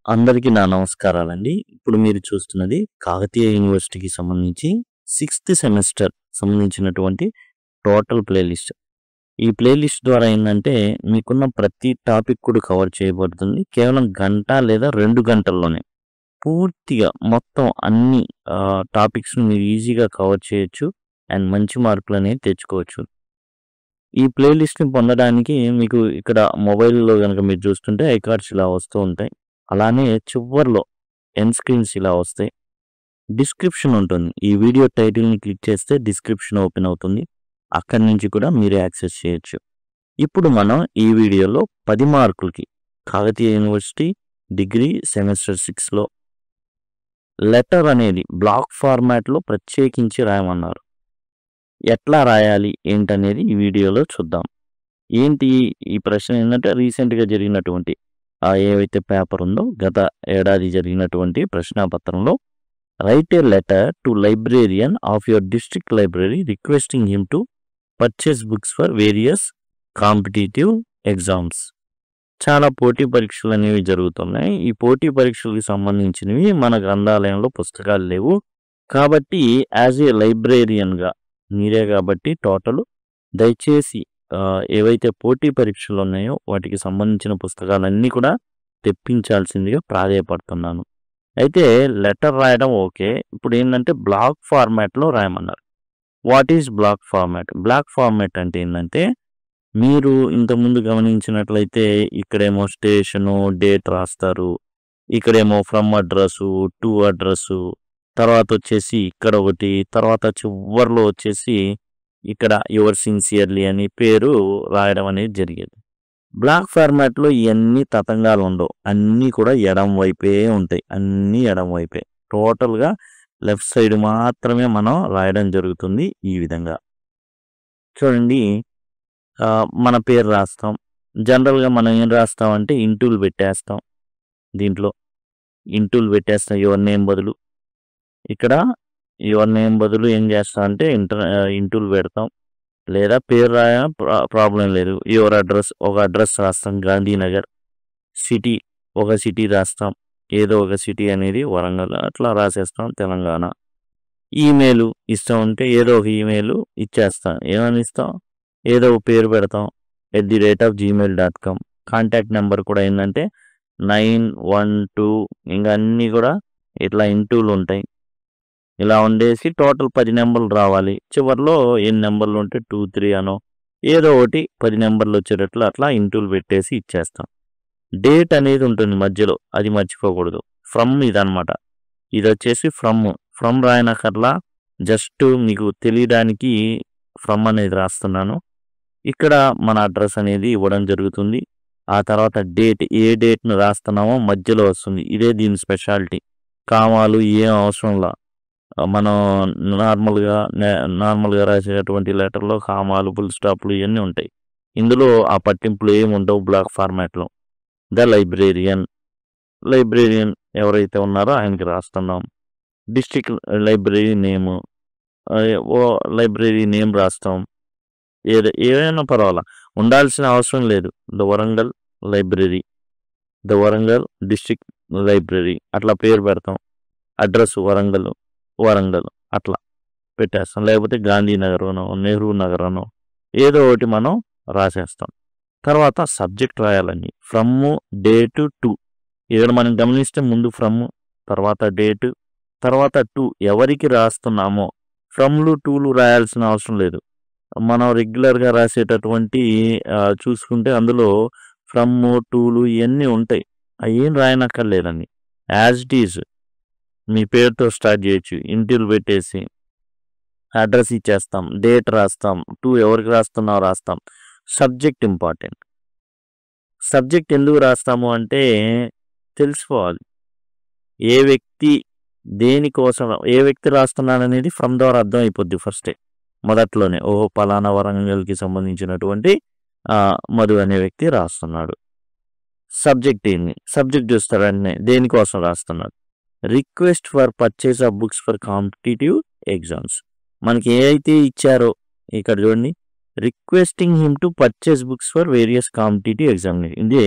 అందరికీ నా నమస్కారాలండి. ఇప్పుడు మీరు చూస్తున్నది కాకతీయ యూనివర్సిటీకి సంబంధించి 6థ్ సెమిస్టర్ సంబంధించినటువంటి టోటల్ ప్లేలిస్ట్. ఈ ప్లేలిస్ట్ ద్వారా ఏందంటే మీకున్న ప్రతి టాపిక్ కూడా కవర్ చేయబడుతుంది. కేవలం గంట లేదా 2 గంటల్లోనే. పూర్తిగా మొత్తం అన్ని టాపిక్స్‌ని మీరు ఈజీగా కవర్ చేయొచ్చు. అండ్ మంచి మార్కులనేవి తెచ్చుకోవచ్చు. ఈ ప్లేలిస్ట్‌ని పొందడానికి మీకు ఇక్కడ మొబైల్‌లో గనుక మీరు చూస్తుంటే ఐకార్డ్స్ ఇలా వస్తూ ఉంటాయి. అలానే చివర్లో ఎండ్ స్క్రీన్స్ ఇలా వస్తాయి. డిస్క్రిప్షన్ ఉంటుంది. ఈ వీడియో టైటిల్‌ని క్లిక్ చేస్తే డిస్క్రిప్షన్ ఓపెన్ అవుతుంది. అక్కడి నుంచి కూడా మీరు యాక్సెస్ చేయొచ్చు. ఇప్పుడు మనం ఈ వీడియోలో 10 మార్కులకి కాకతీయ యూనివర్సిటీ డిగ్రీ సెమిస్టర్ 6లో లెటర్ అనేది బ్లాక్ ఫార్మాట్‌లో ప్రత్యేకించి రాయమన్నారు. ఎట్లా రాయాలి ఏంటనేది ఈ వీడియోలో చూద్దాం. ఏంటి ఈ ప్రశ్న ఏంటంటే రీసెంట్‌గా జరిగినటువంటి ఏవైతే పేపర్ ఉందో గత ఏడాది జరిగినటువంటి ప్రశ్నాపత్రంలో write a letter to librarian of your district library requesting him to purchase books for various competitive exams. చాలా పోటీ పరీక్షలు అనేవి జరుగుతున్నాయి. ఈ పోటీ పరీక్షలకు సంబంధించినవి మన గ్రంథాలయంలో పుస్తకాలు లేవు. కాబట్టి యాజ్ ఏ లైబ్రేరియన్గా మీరే కాబట్టి టోటల్ దయచేసి ఏవైతే పోటీ పరీక్షలు ఉన్నాయో వాటికి సంబంధించిన పుస్తకాలన్నీ కూడా తెప్పించాల్సిందిగా ప్రాధేయపడుతున్నాను. అయితే లెటర్ రాయడం ఓకే. ఇప్పుడు ఏంటంటే బ్లాక్ ఫార్మాట్లో రాయమన్నారు. What is block format? Block format అంటే ఏంటంటే మీరు ఇంతకుముందు గమనించినట్లయితే ఇక్కడేమో స్టేషను డేట్ రాస్తారు. ఇక్కడేమో ఫ్రమ్ అడ్రస్సు టు అడ్రస్సు తర్వాత వచ్చేసి ఇక్కడ ఒకటి తర్వాత చివర్లో వచ్చేసి ఇక్కడ యువర్ సిన్సియర్లీ అని పేరు రాయడం అనేది జరిగేది. బ్లాక్ ఫార్మాట్లో ఇవన్నీ తతంగాలు ఉండవు. అన్నీ కూడా ఎడం వైపే ఉంటాయి. అన్నీ ఎడం వైపే. టోటల్గా లెఫ్ట్ సైడ్ మాత్రమే మనం రాయడం జరుగుతుంది. ఈ విధంగా చూడండి. మన పేరు రాస్తాం. జనరల్గా మనం ఏం రాస్తామంటే ఇంటూలు పెట్టేస్తాం. దీంట్లో ఇంటూలు పెట్టేస్తాం యువర్ నేమ్ బదులు. ఇక్కడ యువర్ నేమ్ బదులు ఏం చేస్తామంటే ఇంటూలు పెడతాం. లేదా పేరు రాయ ప్రాబ్లం లేదు. యువర్ అడ్రస్ ఒక అడ్రస్ రాస్తాం. గాంధీనగర్. సిటీ ఒక సిటీ రాస్తాం. ఏదో ఒక సిటీ అనేది వరంగల్ అట్లా రాసేస్తాం. తెలంగాణ. ఈమెయిల్ ఇష్టం ఉంటే ఏదో ఒక ఈమెయిల్ ఇచ్చేస్తాం. ఏమని ఇస్తాం? ఏదో ఒక పేరు పెడతాం. @gmail.com. కాంటాక్ట్ నెంబర్ కూడా ఏంటంటే 912 ఇంకా అన్నీ కూడా ఇట్లా ఇంటూలు ఉంటాయి. ఇలా ఉండేసి టోటల్ 10 నెంబర్లు రావాలి. చివరిలో ఎన్ని నెంబర్లు ఉంటే 2, 3 అనో ఏదో ఒకటి 10 నెంబర్లు వచ్చేటట్లు అట్లా ఇంటూలు పెట్టేసి ఇచ్చేస్తాం. డేట్ అనేది ఉంటుంది మధ్యలో, అది మర్చిపోకూడదు. ఫ్రమ్ ఇదనమాట. ఇది వచ్చేసి ఫ్రమ్ రాయనకర్లా జస్ట్ మీకు తెలియడానికి ఫ్రమ్ అనేది రాస్తున్నాను. ఇక్కడ మన అడ్రస్ అనేది ఇవ్వడం జరుగుతుంది. ఆ తర్వాత డేట్ ఏ డేట్ను రాస్తున్నామో మధ్యలో వస్తుంది. ఇదే దీని స్పెషాలిటీ. కామాలు ఏం అవసరంలా మనం నార్మల్గా రాసేటటువంటి లెటర్లో కామాలు ఫుల్ స్టాప్లు ఇవన్నీ ఉంటాయి. ఇందులో ఆ పట్టింపులు ఏమి ఉండవు బ్లాక్ ఫార్మాట్లో. ద లైబ్రేరియన్ ఎవరైతే ఉన్నారో ఆయనకి రాస్తున్నాం. డిస్ట్రిక్ట్ లైబ్రరీ నేము లైబ్రరీ నేమ్ రాస్తాం. ఏదైనా పర్వాలా, ఉండాల్సిన అవసరం లేదు. The Warangal library, the Warangal district library అట్లా పేరు పెడతాం. అడ్రస్ వరంగల్ అట్లా పెట్టేస్తాం. లేకపోతే గాంధీనగర్ అనో నెహ్రూ నగర్ అనో ఏదో ఒకటి మనం రాసేస్తాం. తర్వాత సబ్జెక్ట్ రాయాలండి. From date to. ఇక్కడ మనం గమనిస్తే ముందు ఫ్రమ్, తర్వాత డేట్, తర్వాత టు ఎవరికి రాస్తున్నామో. ఫ్రమ్లు టూలు రాయాల్సిన అవసరం లేదు. మనం రెగ్యులర్గా రాసేటటువంటి చూసుకుంటే అందులో ఫ్రమ్ టూలు ఇవన్నీ ఉంటాయి. అవి ఏం రాయనక్కర్లేదండి. యాజ్ ఇట్ ఈజ్ మీ పేరుతో స్టార్ట్ చేయొచ్చు. ఇంటిలు పెట్టేసి అడ్రస్ ఇచ్చేస్తాం. డేట్ రాస్తాం. టు ఎవరికి రాస్తున్నావు రాస్తాం. Subject important. సబ్జెక్ట్ ఎందుకు రాస్తాము అంటే తెలుసుకోవాలి. ఏ వ్యక్తి దేనికోసం ఏ వ్యక్తి రాస్తున్నాడనేది ఫ్రమ్ ద్వారా అర్థం అయిపోద్ది ఫస్టే మొదట్లోనే. ఓహో పలానా వరంగల్కి సంబంధించినటువంటి మధు అనే వ్యక్తి రాస్తున్నాడు. సబ్జెక్ట్ ఏంది? సబ్జెక్ట్ చూస్తాడనే దేనికోసం రాస్తున్నాడు. Request for purchase of books for competitive exams. మనకి ఏ అయితే ఇచ్చారో ఇక్కడ చూడండి, requesting him to purchase books for various competitive exam. ఇదే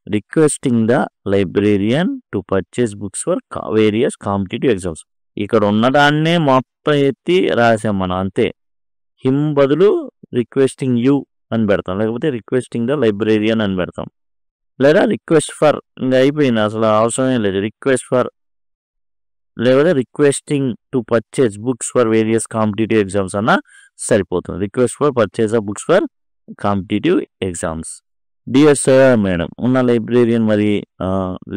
requesting the librarian to purchase books for various competitive exams. ఇక్కడ ఉన్నదాన్నే మొత్తం ఎత్తి రాసాం మనం అంతే. హిమ్ బదులు రిక్వెస్టింగ్ యూ అని పెడతాం, లేకపోతే రిక్వెస్టింగ్ ద లైబ్రేరియన్ అని పెడతాం, లేదా రిక్వెస్ట్ ఫర్, ఇంకా అయిపోయింది, అసలు అవసరమే లేదు. రిక్వెస్ట్ ఫర్ లేకపోతే requesting to purchase books for various competitive exams అన్న సరిపోతుంది. Request for purchase of books for competitive exams. Dear sir madam ఉన్న లైబ్రేరియన్ మరి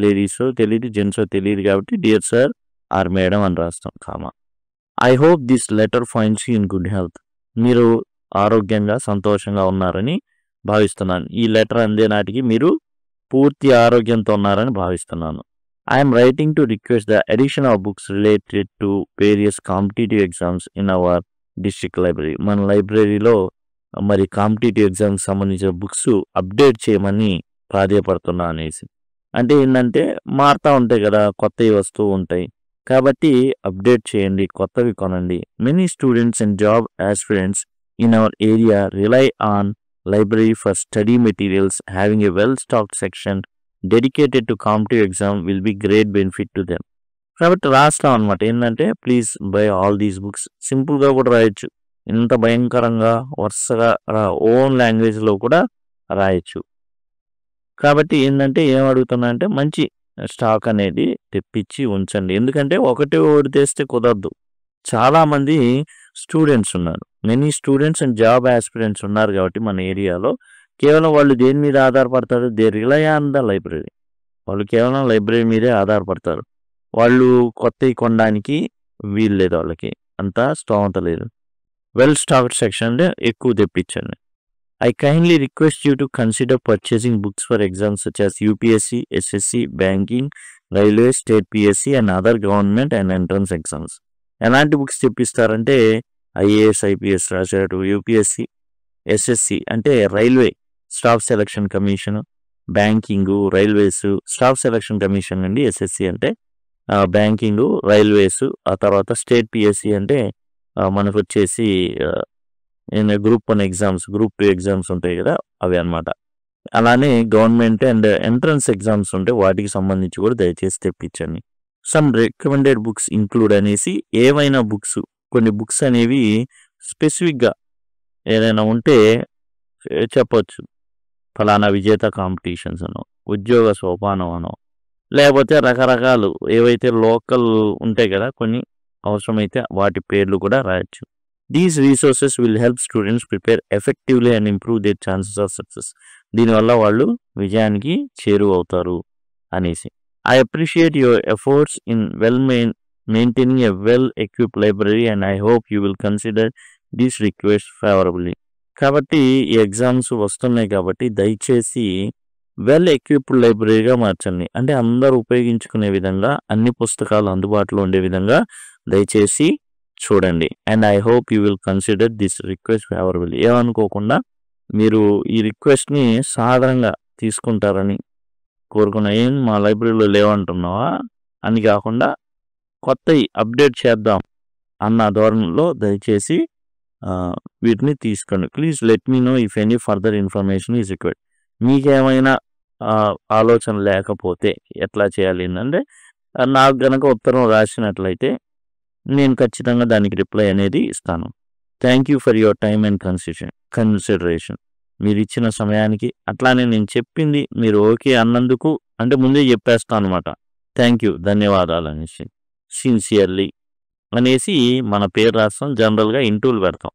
లేడీస్ తెలియదు, జెంట్స్ తెలియదు కాబట్టి డియర్ సార్ ఆర్ మేడం అని రాస్తాం comma. I hope this letter finds you in good health. మీరు ఆరోగ్యంగా సంతోషంగా ఉన్నారని భావిస్తున్నాను. ఈ లెటర్ అందే నాటికి మీరు పూర్తి ఆరోగ్యంతో ఉన్నారని భావిస్తున్నాను. I'm writing to request the edition of books related to various competitive exams in our district library. మన లైబ్రరీలో మరి కాంపిటేటివ్ ఎగ్జామ్స్ సంబంధించిన బుక్స్ అప్డేట్ చేయమని ప్రాధాయపడుతున్నా అనేసి. అంటే ఏంటంటే మారుతూ ఉంటాయి కదా, కొత్తవి వస్తూ ఉంటాయి కాబట్టి అప్డేట్ చేయండి, కొత్తవి కొనండి. Many students and job aspirants in our area rely on library for study materials. Having a well-stocked section dedicated to competitive exam will be great benefit to them. కాబట్టి రాస్తాం అనమాట ఏంటంటే please by all these books. సింపుల్గా కూడా రాయొచ్చు, ఇంత భయంకరంగా వరుసగా ఓన్ లాంగ్వేజ్లో కూడా రాయొచ్చు. కాబట్టి ఏంటంటే ఏం అడుగుతున్నా అంటే మంచి స్టాక్ అనేది తెప్పించి ఉంచండి. ఎందుకంటే ఒకటి తెస్తే కుదరదు, చాలామంది స్టూడెంట్స్ ఉన్నారు, many students and job aspirants ఉన్నారు కాబట్టి మన ఏరియాలో కేవలం వాళ్ళు దేని మీద ఆధారపడతారు, they rely on the library. వాళ్ళు కేవలం లైబ్రరీ మీదే ఆధారపడతారు. వాళ్ళు కొత్తవి కొనడానికి వీలు లేదు, వాళ్ళకి అంత స్తోమత లేదు. వెల్ స్టాక్డ్ సెక్షన్ ఎక్కువ తెప్పించండి. I kindly request you to consider purchasing books for exams such as UPSC, SSC, banking, railway, state PSC and other government and entrance exams. ఎలాంటి బుక్స్ తెప్పిస్తారంటే ఐఏఎస్, ఐపీఎస్ రాసేటు, యూపీఎస్సి, ఎస్ఎస్సి అంటే railway staff selection commission, banking, railways staff selection commission అండి. SSC అంటే banking, railways. ఆ తర్వాత state PSC అంటే మనకు వచ్చేసి గ్రూప్ 1 ఎగ్జామ్స్, గ్రూప్ 2 ఎగ్జామ్స్ ఉంటాయి కదా అవి అనమాట. అలానే గవర్నమెంట్ అండ్ ఎంట్రన్స్ ఎగ్జామ్స్ ఉంటాయి, వాటికి సంబంధించి కూడా దయచేసి తెప్పించండి. సమ్ రికమెండెడ్ బుక్స్ ఇంక్లూడ్ అనేసి ఏవైనా బుక్స్, కొన్ని బుక్స్ అనేవి స్పెసిఫిక్గా ఏదైనా ఉంటే చెప్పొచ్చు. ఫలానా విజేత కాంపిటీషన్స్ అనో, ఉద్యోగ సోపానం అనో, లేకపోతే రకరకాలు ఏవైతే లోకల్ ఉంటాయి కదా కొన్ని అవసరమైతే వాటి పేర్లు కూడా రాయొచ్చు. These resources will help students prepare effectively and improve their chances of success. దీనివల్ల వాళ్ళు విజయానికి చేరువవుతారు అనేసి. I appreciate your efforts in maintaining a well-equipped library and I hope you will consider this request favorably. కాబట్టి ఈ exams వస్తున్నాయి కాబట్టి దయచేసి well equipped లైబ్రరీగా మార్చండి. అంటే అందరూ ఉపయోగించుకునే విధంగా, అన్ని పుస్తకాలు అందుబాటులో ఉండే విధంగా దయచేసి చూడండి. And I hope you will consider this request favourably. ఏమనుకోకుండా మీరు ఈ రిక్వెస్ట్ని సాధారణంగా తీసుకుంటారని కోరుకున్నా. ఏం మా లైబ్రరీలో లేవంటున్నావా అని కాకుండా కొత్తవి అప్డేట్ చేద్దాం అన్న ధోరణిలో దయచేసి వీటిని తీసుకోండి. Please let me know if any further information is required. మీకేమైనా ఆలోచన లేకపోతే ఎట్లా చేయాలి అంటే నాకు గనక ఉత్తరం రాసినట్లయితే నేను ఖచ్చితంగా దానికి రిప్లై అనేది ఇస్తాను. Thank you for your time and consideration. మీరు ఇచ్చిన సమయానికి, అట్లానే నేను చెప్పింది మీరు ఓకే అన్నందుకు అంటే ముందే చెప్పేస్తాను అనమాట. థ్యాంక్ యూ, ధన్యవాదాలు అనేసి సిన్సియర్లీ అనేసి మన పేరు రాస్తాం. జనరల్గా ఇంటూలు పెడతాం.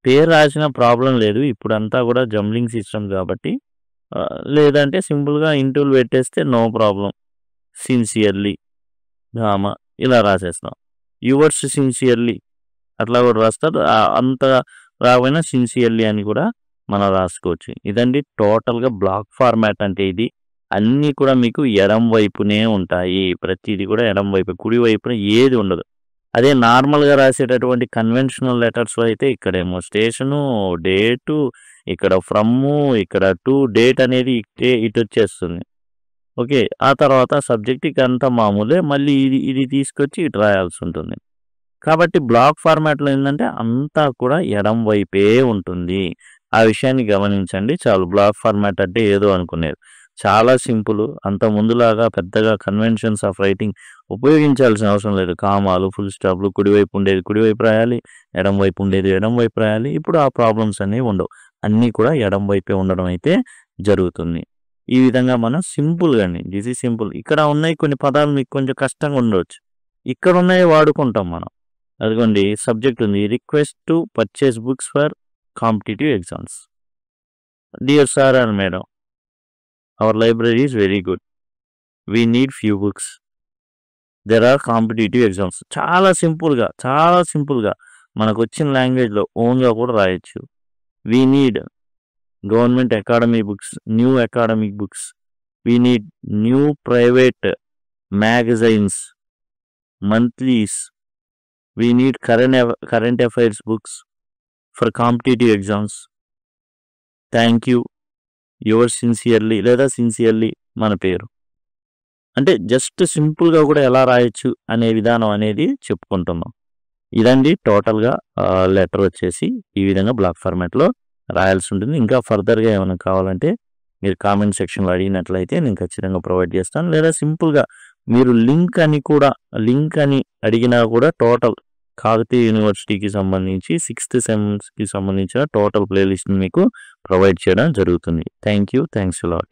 పేరు రాసిన ప్రాబ్లం లేదు, ఇప్పుడంతా కూడా జంబ్లింగ్ సిస్టమ్ కాబట్టి. లేదంటే సింపుల్గా ఇంటూలు పెట్టేస్తే నో ప్రాబ్లం. సిన్సియర్లీ ఇలా రాసేస్తాం. యువర్స్ సిన్సియర్లీ అట్లా కూడా రాస్తారు. అంత రాకపోయినా సిన్సియర్లీ అని కూడా మనం రాసుకోవచ్చు. ఇదండి టోటల్గా బ్లాక్ ఫార్మాట్ అంటే. ఇది అన్నీ కూడా మీకు ఎడం వైపునే ఉంటాయి, ప్రతిదీ కూడా ఎడం వైపు, కుడి వైపున ఏది ఉండదు. అదే నార్మల్గా రాసేటటువంటి కన్వెన్షనల్ లెటర్స్లో అయితే ఇక్కడేమో స్టేషను, డేటు, ఇక్కడ ఫ్రమ్ము, ఇక్కడ టు, డేట్ అనేది ఇటు వచ్చేస్తుంది. ఓకే, ఆ తర్వాత సబ్జెక్ట్ ఇక అంతా మామూలే, మళ్ళీ ఇది తీసుకొచ్చి ఇటు రాయాల్సి ఉంటుంది. కాబట్టి బ్లాక్ ఫార్మాట్లో ఏంటంటే అంతా కూడా ఎడం వైపే ఉంటుంది. ఆ విషయాన్ని గమనించండి చాలు. బ్లాక్ ఫార్మాట్ అంటే ఏదో అనుకునేది. చాలా సింపుల్. అంత ముందులాగా పెద్దగా కన్వెన్షన్స్ ఆఫ్ రైటింగ్ ఉపయోగించాల్సిన అవసరం లేదు. కామాలు, ఫుల్ స్టాప్‌లు కుడివైపు ఉండేది కుడివైపు రాయాలి. ఎడమ వైపు ఉండేది ఎడమ వైపు రాయాలి. ఇప్పుడు ఆ ప్రాబ్లమ్స్ అనేవి ఉండవు. అన్నీ కూడా ఎడమ వైపే ఉండడం అయితే జరుగుతుంది. ఈ విధంగా మనం సింపుల్‌గా అండి. This is simple. ఇక్కడ ఉన్నాయి కొన్ని పదాలు మీకు కొంచెం కష్టంగా ఉండొచ్చు. ఇక్కడ ఉన్నాయి వాడుకుంటాం మనం. అదిగోండి సబ్జెక్ట్ ఉంది. Request to purchase books for competitive exams. Dear sir and madam, our library is very good. We need few books. There are competitive exams. చాలా సింపుల్‌గా మనకొచ్చిన లాంగ్వేజ్‌లో ఓన్‌గా కూడా రాయొచ్చు. We need government academy books, new academic books. We need new private magazines, monthlies. We need current affairs books for competitive exams. Thank you your sincerely లేదా sincerely మన పేరు. అంటే జస్ట్ సింపుల్గా కూడా ఎలా రాయొచ్చు అనే విధానం అనేది చెప్పుకుంటున్నాం. ఇదండి టోటల్గా లెటర్ వచ్చేసి ఈ విధంగా బ్లాక్ ఫార్మాట్లో రాయాల్సి ఉంటుంది. ఇంకా ఫర్దర్గా ఏమైనా కావాలంటే మీరు కామెంట్ సెక్షన్లో అడిగినట్లయితే నేను ఖచ్చితంగా ప్రొవైడ్ చేస్తాను. లేదా సింపుల్గా మీరు లింక్ అని అడిగినా కూడా టోటల్ కాకతీయ యూనివర్సిటీకి సంబంధించి 6th సెమ్స్కి సంబంధించిన టోటల్ ప్లేలిస్ట్ని మీకు ప్రొవైడ్ చేయడం జరుగుతుంది. Thank you. Thanks a lot.